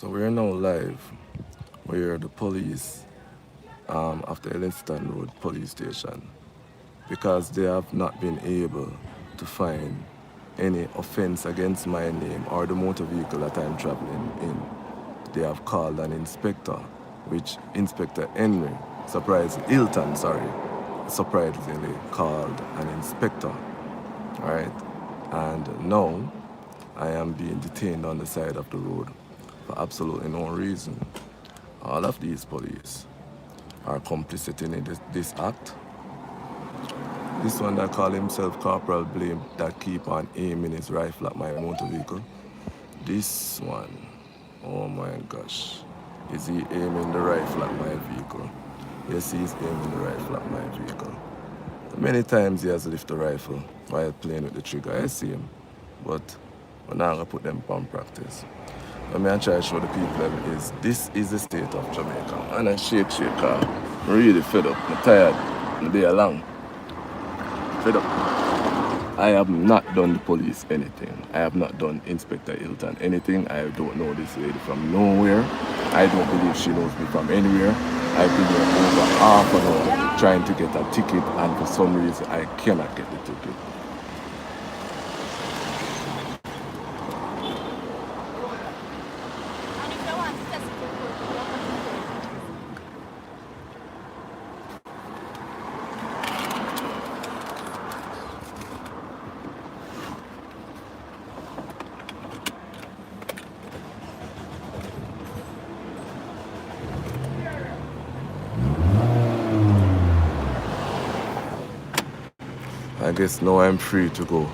So we're now live where the police after Elliston Road police station, because they have not been able to find any offense against my name or the motor vehicle that I'm traveling in. They have called an inspector, which Inspector Henry, surprisingly called an inspector, all right? And now I am being detained on the side of the road for absolutely no reason. All of these police are complicit in this act. This one that call himself Corporal Blame that keep on aiming his rifle at my motor vehicle. This one, oh my gosh, is he aiming the rifle at my vehicle? Yes, he's aiming the rifle at my vehicle. Many times he has lifted the rifle while playing with the trigger. I see him, but we're not gonna put them on practice. What I try to show the people is this is the state of Jamaica. And I shake, I'm really fed up. I'm tired. I'm day long. Fed up. I have not done the police anything. I have not done Inspector Hilton anything. I don't know this lady from nowhere. I don't believe she knows me from anywhere. I've been here over half an hour trying to get a ticket, and for some reason I cannot get the ticket. I guess now I'm free to go.